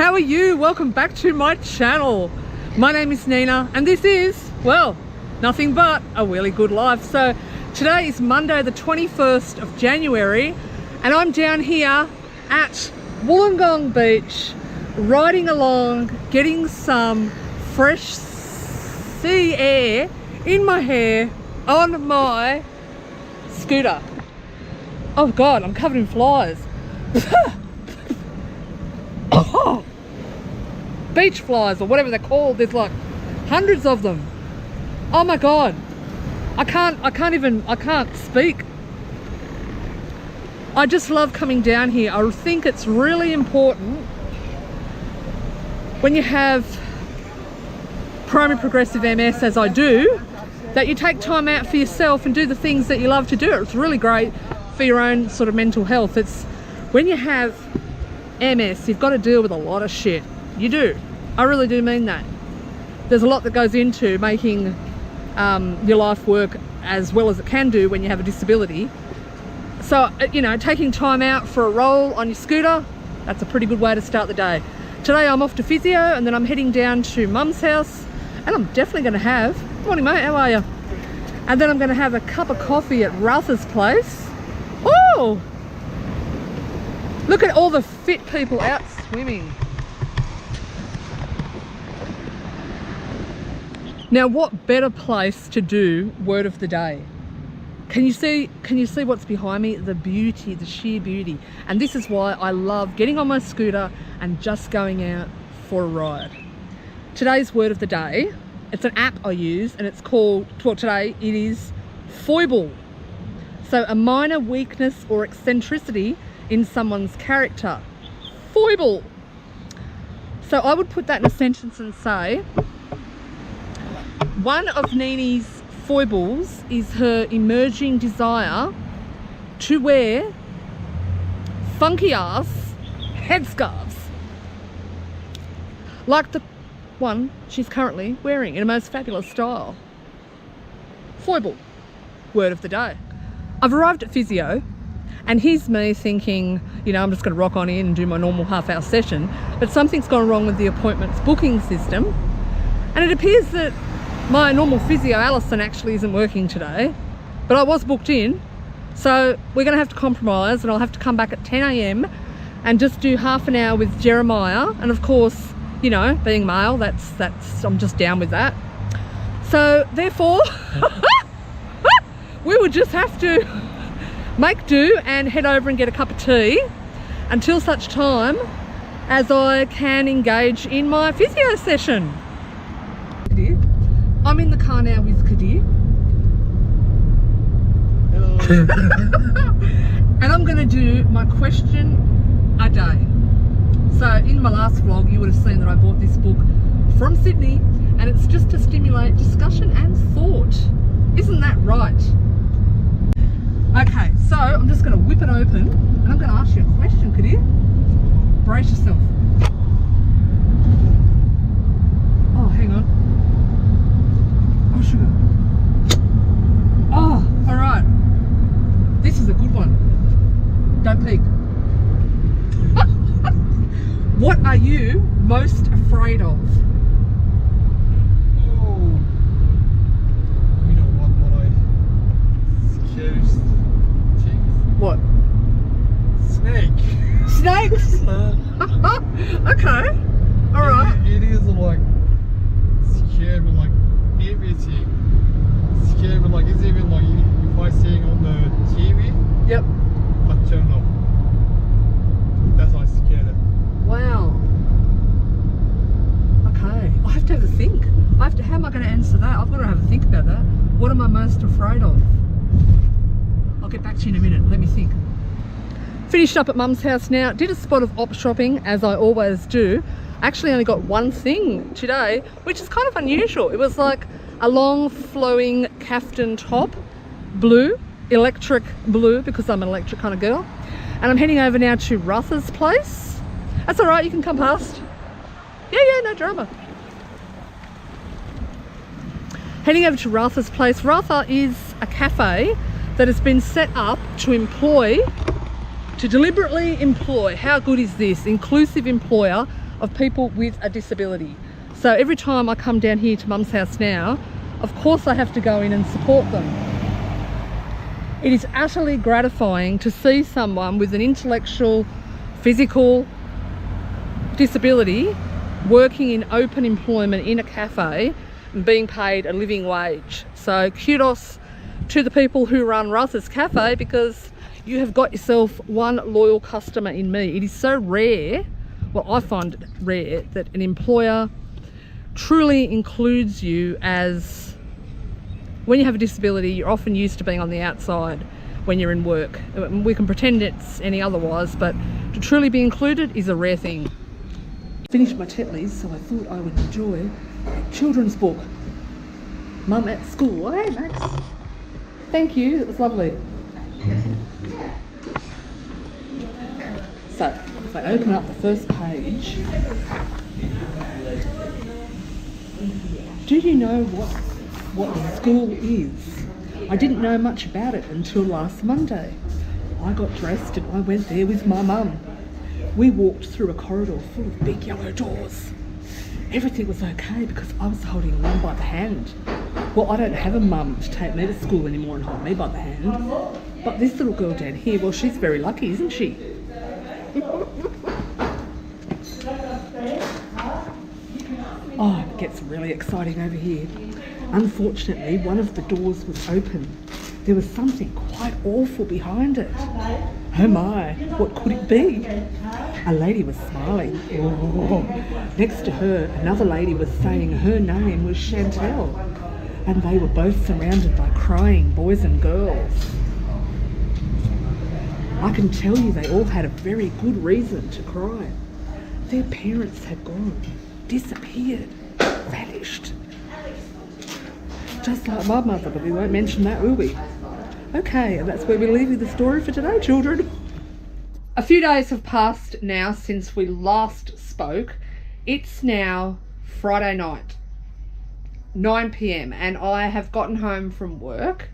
How are you? Welcome back to my channel. My name is Nina and this is, well, nothing but a really good life. So today is Monday the 21st of January and I'm down here at Wollongong Beach riding along, getting some fresh sea air in my hair on my scooter. Oh God, I'm covered in flies. Oh, beach flies or whatever they're called. There's like hundreds of them. Oh my God, I can't speak. I just love coming down here. I think it's really important when you have primary progressive MS, as I do, that you take time out for yourself and do the things that you love to do. It's really great for your own sort of mental health. It's when you have MS, you've got to deal with a lot of shit. You do. I really do mean that. There's a lot that goes into making your life work as well as it can do when you have a disability. So, you know, taking time out for a roll on your scooter, that's a pretty good way to start the day. Today I'm off to physio and then I'm heading down to Mum's house and I'm definitely going to have, morning mate, how are you? And then I'm going to have a cup of coffee at Ruther's place. Oh! Look at all the fit people out swimming. Now, what better place to do word of the day? Can you see what's behind me? The beauty, the sheer beauty. And this is why I love getting on my scooter and just going out for a ride. Today's word of the day, it's an app I use and it's called, well today it is foible. So a minor weakness or eccentricity in someone's character. Foible. So I would put that in a sentence and say, one of Nini's foibles is her emerging desire to wear funky ass headscarves like the one she's currently wearing in a most fabulous style. Foible. Word of the day. I've arrived at physio and here's me thinking, you know, I'm just going to rock on in and do my normal half-hour session, but something's gone wrong with the appointments booking system and it appears that my normal physio Alison actually isn't working today, but I was booked in, so we're going to have to compromise and I'll have to come back at 10 AM and just do half an hour with Jeremiah. And of course, you know, being male, that's I'm just down with that. So therefore we would just have to make do and head over and get a cup of tea until such time as I can engage in my physio session. I'm in the car now with Kadir. Hello. And I'm going to do my question a day. So in my last vlog you would have seen that I bought this book from Sydney and it's just to stimulate discussion and thought. Isn't that right? Okay, so I'm just going to whip it open and I'm going to ask you a question, Kadir. Brace yourself. Oh, hang on. Oh, sugar. Oh, all right. This is a good one. Don't peek. What are you most afraid of? Oh, you know what I scariest thing? What? Snake. Snakes? Okay. All right. It is like scary, but like everything. Scary, but like it's even like if I seeing on the TV, Yep. I turn off. That's why I'm scared of. Wow. Okay. I have to have a think. How am I going to answer that? I've got to have a think about that. What am I most afraid of? I'll get back to you in a minute. Let me think. Finished up at Mum's house now. Did a spot of op shopping as I always do. Actually only got one thing today, which is kind of unusual. It was like a long flowing caftan top, blue, electric blue, because I'm an electric kind of girl. And I'm heading over now to Ruther's place. That's all right, you can come past. Yeah, no drama. Heading over to Ruther's place. Ruther is a cafe that has been set up to deliberately employ, how good is this, inclusive employer of people with a disability. So every time I come down here to Mum's house now, of course I have to go in and support them. It is utterly gratifying to see someone with an intellectual, physical disability working in open employment in a cafe and being paid a living wage. So kudos to the people who run Russ's Cafe, because you have got yourself one loyal customer in me. It is so rare, well, I find it rare, that an employer truly includes you. As when you have a disability, you're often used to being on the outside when you're in work. We can pretend it's any otherwise, but to truly be included is a rare thing. Finished my Tetleys, so I thought I would enjoy a children's book. Mum at School. Hey Max. Thank you, it was lovely. So if I open up the first page, do you know what the school is? I didn't know much about it until last Monday. I got dressed and I went there with my mum. We walked through a corridor full of big yellow doors. Everything was okay because I was holding Mum by the hand. Well, I don't have a mum to take me to school anymore and hold me by the hand. But this little girl down here, well, she's very lucky, isn't she? Oh, it gets really exciting over here. Unfortunately, one of the doors was open. There was something quite awful behind it. Oh my, what could it be? A lady was smiling. Oh. Next to her, another lady was saying her name was Chantel. And they were both surrounded by crying boys and girls. I can tell you they all had a very good reason to cry. Their parents had gone, disappeared, vanished. Just like my mother, but we won't mention that, will we? Okay, and that's where we leave you the story for today, children. A few days have passed now since we last spoke. It's now Friday night, 9 p.m, and I have gotten home from work.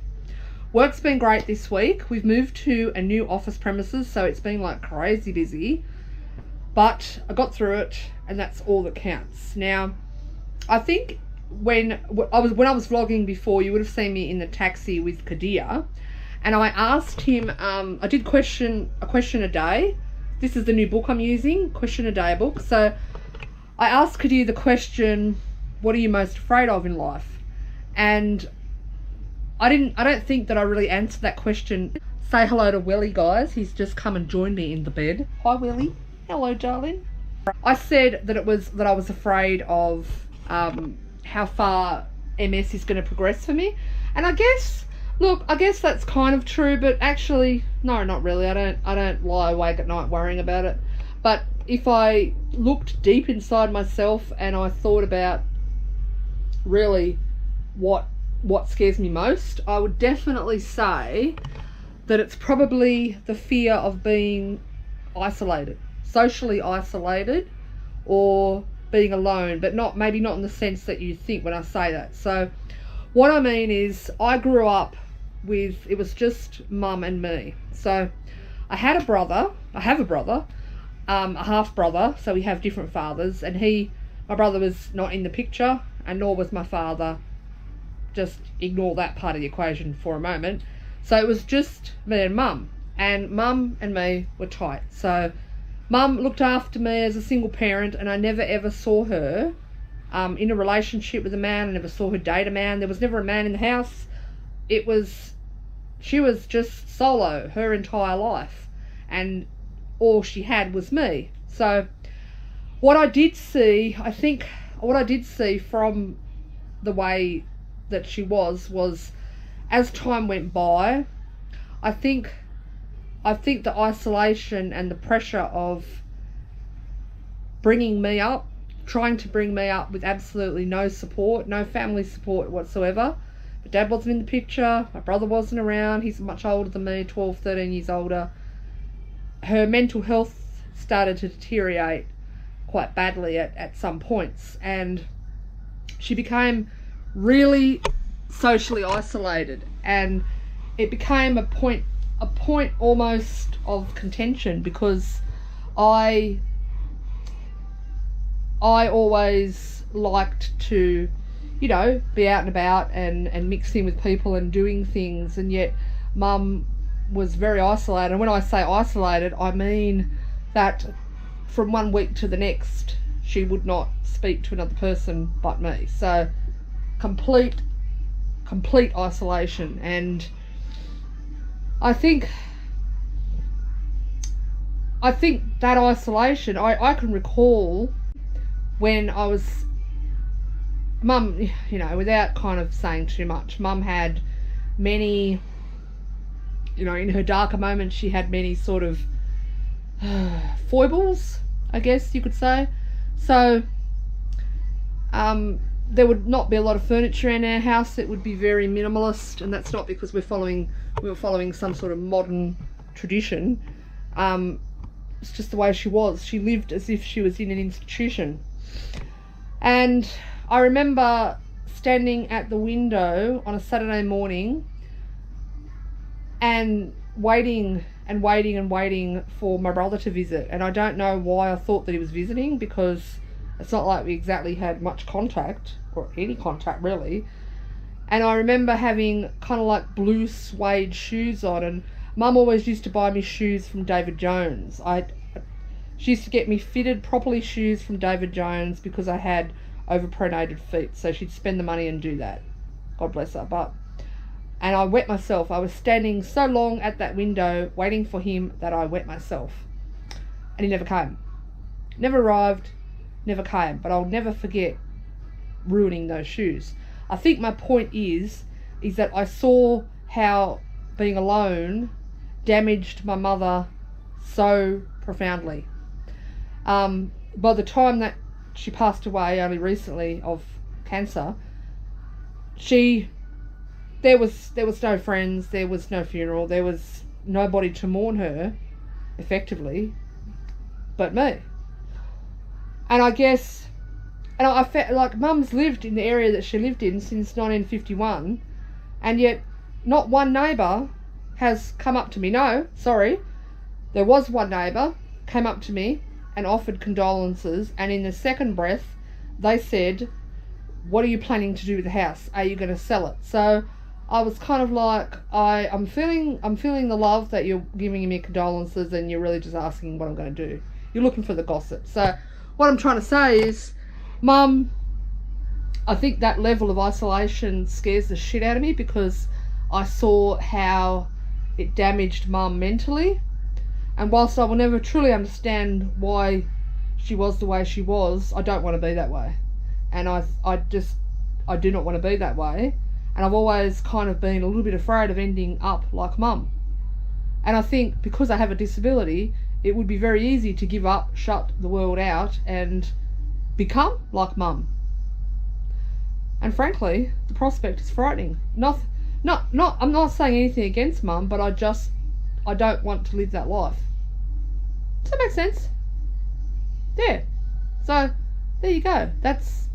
Work's been great this week. We've moved to a new office premises, so it's been like crazy busy. But I got through it, and that's all that counts. Now, I think when I was vlogging before, you would have seen me in the taxi with Kadir, and I asked him. I did a question a day. This is the new book I'm using, Question a Day book. So I asked Kadir the question, "What are you most afraid of in life?" And I don't think that I really answered that question. Say hello to Welly, guys. He's just come and joined me in the bed. Hi, Welly. Hello, darling. I said that I was afraid of how far MS is going to progress for me, and I guess that's kind of true, but actually, no, not really. I don't lie awake at night worrying about it. But if I looked deep inside myself and I thought about really what scares me most, I would definitely say that it's probably the fear of being isolated, socially isolated, or being alone, but maybe not in the sense that you think when I say that. So what I mean is, I grew up with, it was just mum and me. So I have a brother, a half brother, so we have different fathers, and my brother was not in the picture, and nor was my father. Just ignore that part of the equation for a moment. So it was just me and mum and me were tight. So mum looked after me as a single parent, and I never ever saw her in a relationship with a man. I never saw her date a man. There was never a man in the house. She was just solo her entire life, and all she had was me. So what I did see from the way that she was as time went by, I think the isolation and the pressure of trying to bring me up with absolutely no support, no family support whatsoever. My dad wasn't in the picture, my brother wasn't around, he's much older than me, 12, 13 years older. Her mental health started to deteriorate quite badly at some points, and she became really socially isolated, and it became a point almost of contention, because I I always liked to, you know, be out and about and mixing with people and doing things, and yet Mum was very isolated. And when I say isolated, I mean that from one week to the next she would not speak to another person but me. So complete isolation. And I think that isolation, I can recall when I was, Mum, you know, without kind of saying too much, Mum had many, you know, in her darker moments, she had many sort of foibles, I guess you could say. So there would not be a lot of furniture in our house. It would be very minimalist, and that's not because we were following some sort of modern tradition. It's just the way she was. She lived as if she was in an institution. And I remember standing at the window on a Saturday morning and waiting for my brother to visit. And I don't know why I thought that he was visiting, because it's not like we exactly had much contact, or any contact really. And I remember having kind of like blue suede shoes on, and Mum always used to buy me shoes from David Jones. She used to get me fitted properly shoes from David Jones because I had overpronated feet, so she'd spend the money and do that. God bless her. And I wet myself. I was standing so long at that window waiting for him that I wet myself. And he never came. Never arrived, never came. But I'll never forget ruining those shoes. I think my point is that I saw how being alone damaged my mother so profoundly. By the time that she passed away only recently of cancer, there was no friends, there was no funeral, there was nobody to mourn her effectively but me. And I guess, and I felt like Mum's lived in the area that she lived in since 1951, and yet not one neighbour has come up to me. No, sorry, there was one neighbour came up to me and offered condolences, and in the second breath they said, what are you planning to do with the house? Are you going to sell it? So I was kind of like, I'm feeling the love that you're giving me condolences, and you're really just asking what I'm going to do. You're looking for the gossip. So what I'm trying to say is, Mum, I think that level of isolation scares the shit out of me, because I saw how it damaged Mum mentally. And whilst I will never truly understand why she was the way she was, I don't want to be that way. And I do not want to be that way. And I've always kind of been a little bit afraid of ending up like Mum. And I think because I have a disability, it would be very easy to give up, shut the world out, and become like Mum. And frankly, the prospect is frightening. I'm not saying anything against Mum, but I don't want to live that life. Does that make sense? Yeah. So there you go. That's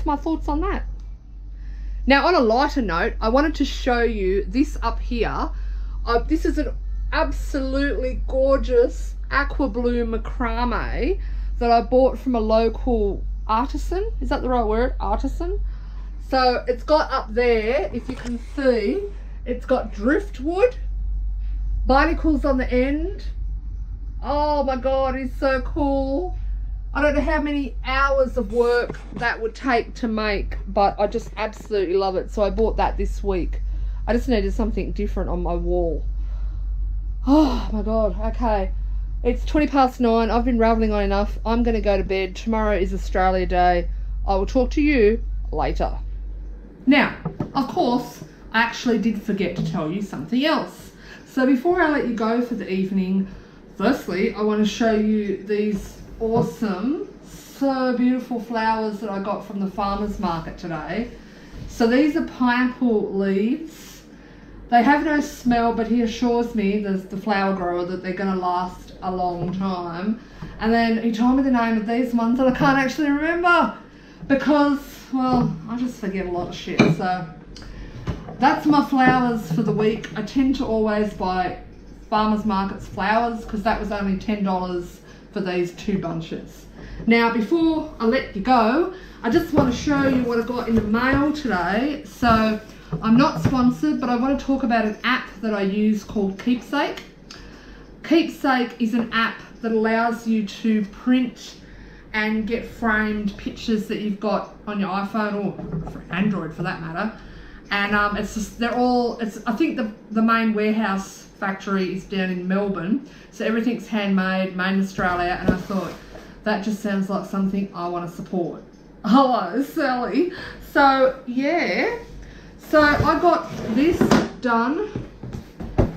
my thoughts on that. Now, on a lighter note, I wanted to show you this up here. This is an absolutely gorgeous aqua blue macrame that I bought from a local artisan. Is that the right word? Artisan. So it's got up there, if you can see, it's got driftwood, barnacles on the end. Oh my God, it's so cool. I don't know how many hours of work that would take to make, but I just absolutely love it. So I bought that this week. I just needed something different on my wall. Oh my God, okay. It's 9:20. I've been rambling on enough. I'm going to go to bed. Tomorrow is Australia Day. I will talk to you later. Now, of course, I actually did forget to tell you something else. So before I let you go for the evening, firstly, I want to show you these awesome, so beautiful flowers that I got from the farmer's market today. So these are pineapple leaves. They have no smell, but he assures me, the flower grower, that they're going to last a long time. And then he told me the name of these ones that I can't actually remember because, well, I just forget a lot of shit. So that's my flowers for the week. I tend to always buy farmers market's flowers because that was only $10 for these 2 bunches. Now, before I let you go, I just want to show you what I got in the mail today. So, I'm not sponsored, but I want to talk about an app that I use called Keepsake. Keepsake is an app that allows you to print and get framed pictures that you've got on your iPhone or for Android for that matter. And it's just, I think the main warehouse factory is down in Melbourne. So everything's handmade, made in Australia. And I thought, that just sounds like something I want to support. Hello, Sally. So, yeah. So I got this done.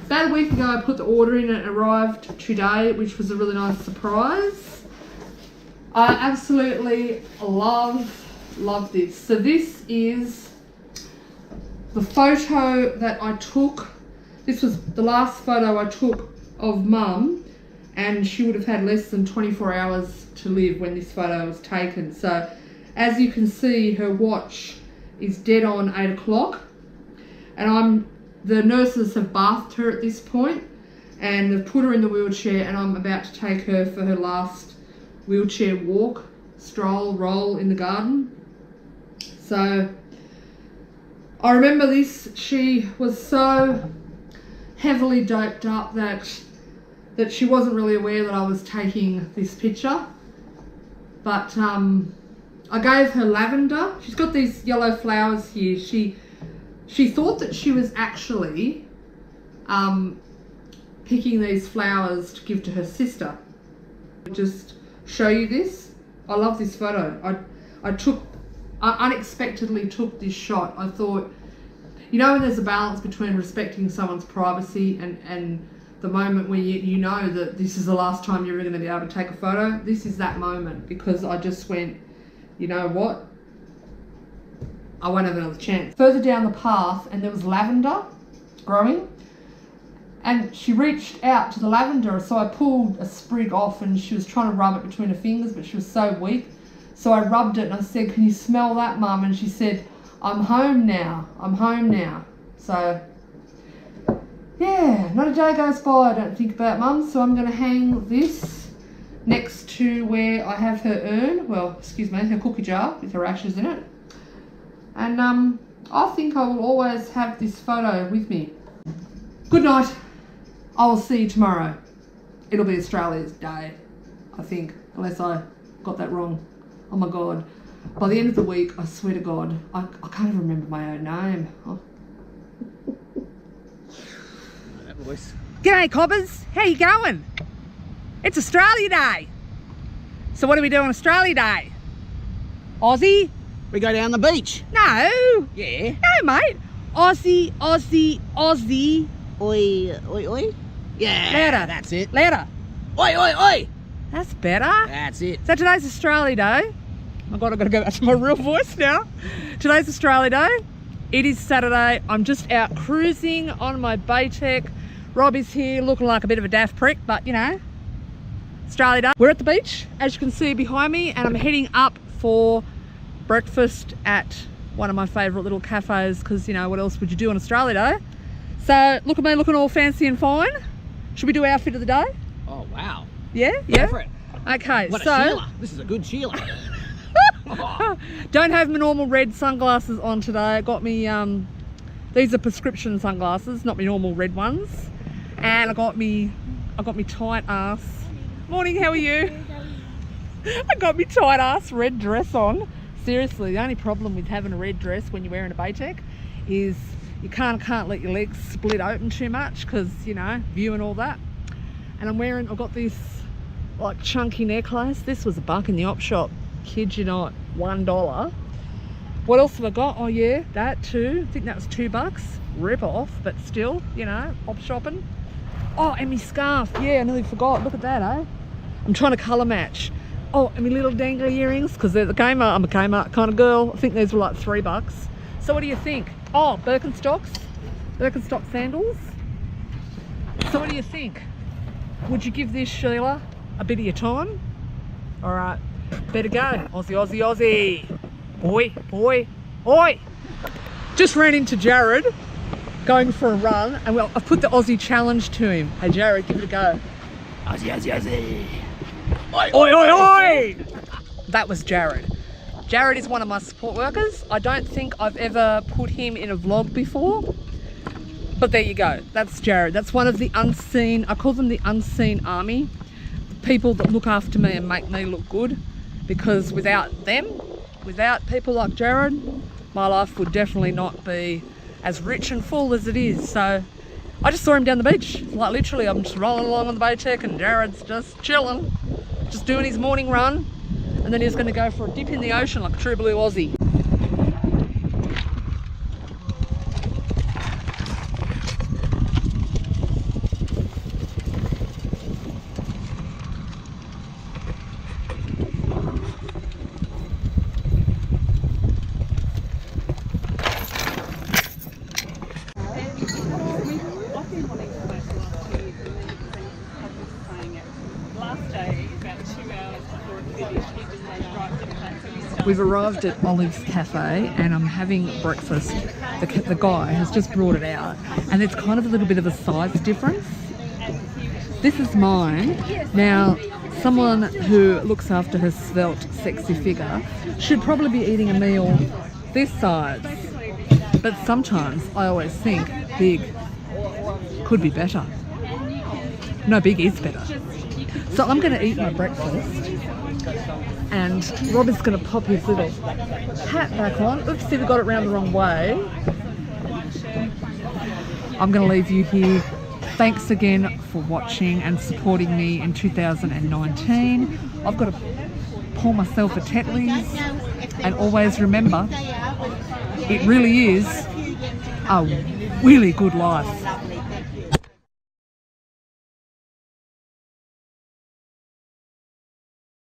About a week ago, I put the order in and it arrived today, which was a really nice surprise. I absolutely love this. So this is the photo that I took. This was the last photo I took of Mum, and she would have had less than 24 hours to live when this photo was taken. So as you can see, her watch is dead on 8 o'clock, and the nurses have bathed her at this point and they've put her in the wheelchair, and I'm about to take her for her last wheelchair walk, stroll, roll in the garden. So I remember this, she was so heavily doped up that she wasn't really aware that I was taking this picture. But I gave her lavender. She's got these yellow flowers here. She thought that she was actually picking these flowers to give to her sister. Just show you this. I love this photo. I unexpectedly took this shot. I thought, you know, when there's a balance between respecting someone's privacy and the moment where you know that this is the last time you're ever going to be able to take a photo. This is that moment, because I just went, you know what? I won't have another chance. Further down the path, and there was lavender growing, and she reached out to the lavender, so I pulled a sprig off, and she was trying to rub it between her fingers, but she was so weak. So I rubbed it and I said, "Can you smell that, Mum?" And she said, "I'm home now. I'm home now." So yeah, not a day goes by I don't think about Mum. So I'm going to hang this next to where I have her urn, well, excuse me, her cookie jar with her ashes in it. And I think I will always have this photo with me. Good night. I will see you tomorrow. It'll be Australia's Day, I think, unless I got that wrong. Oh my God. By the end of the week, I swear to God, I can't even remember my own name. Oh. That voice. G'day cobbers, how you going? It's Australia Day. So what do we do on Australia Day? Aussie? We go down the beach. No. Yeah. No mate. Aussie, Aussie, Aussie. Oi, oi, oi. Yeah. Louder. That's it. Louder. Oi, oi, oi. That's better. That's it. So today's Australia Day. Oh my God, I've got to go back to my real voice now. Today's Australia Day. It is Saturday. I'm just out cruising on my Baytech. Robbie's here looking like a bit of a daft prick, but you know, Australia Day. We're at the beach, as you can see behind me, and I'm heading up for breakfast at one of my favourite little cafes, because you know, what else would you do on Australia Day? So look at me looking all fancy and fine. Should we do outfit of the day? Oh, wow. Yeah? Yeah? Go for it. Okay, What so a Sheila. This is a good Sheila. don't have my normal red sunglasses on today. I got me these are prescription sunglasses, not my normal red ones. And I got me tight ass. Morning, how are you? I got me tight ass red dress on. Seriously, the only problem with having a red dress when you're wearing a Baytech is you can't let your legs split open too much, because you know, view and all that. And I've got this like chunky necklace. This was $1 in the op shop. Kid you not, $1. What else have I got? Oh yeah, that too. I think that was $2. Rip off, but still, you know, op shopping. Oh, and my scarf. Yeah, I nearly forgot. Look at that, eh? I'm trying to colour match. Oh, and my little dangly earrings, because they're the Kmart. I'm a Kmart kind of girl. I think these were like $3. So what do you think? Oh, Birkenstock sandals. So what do you think? Would you give this, Sheila, a bit of your time? All right, better go. Aussie, Aussie, Aussie. Oi, oi, oi. Just ran into Jared going for a run, and well, I've put the Aussie challenge to him. Hey Jared, give it a go. Aussie, Aussie, Aussie. Oi, oi, oi! that was Jared. Jared is one of my support workers. I don't think I've ever put him in a vlog before, but there you go. That's Jared. That's one of the unseen, I call them the unseen army, people that look after me and make me look good, because without them, without people like Jared, my life would definitely not be as rich and full as it is. So I just saw him down the beach. Like literally, I'm just rolling along on the Baytech and Jared's just chilling, just doing his morning run. And then he's going to go for a dip in the ocean like a true blue Aussie. We've arrived at Olive's Cafe and I'm having breakfast. The guy has just brought it out and it's kind of a little bit of a size difference. This is mine. Now, someone who looks after her svelte, sexy figure should probably be eating a meal this size. But sometimes I always think big could be better. No, big is better. So I'm going to eat my breakfast. And Rob is going to pop his little hat back on. Oops, see, we got it round the wrong way. I'm going to leave you here. Thanks again for watching and supporting me in 2019. I've got to pour myself a Tetley's. And always remember, it really is a really good life.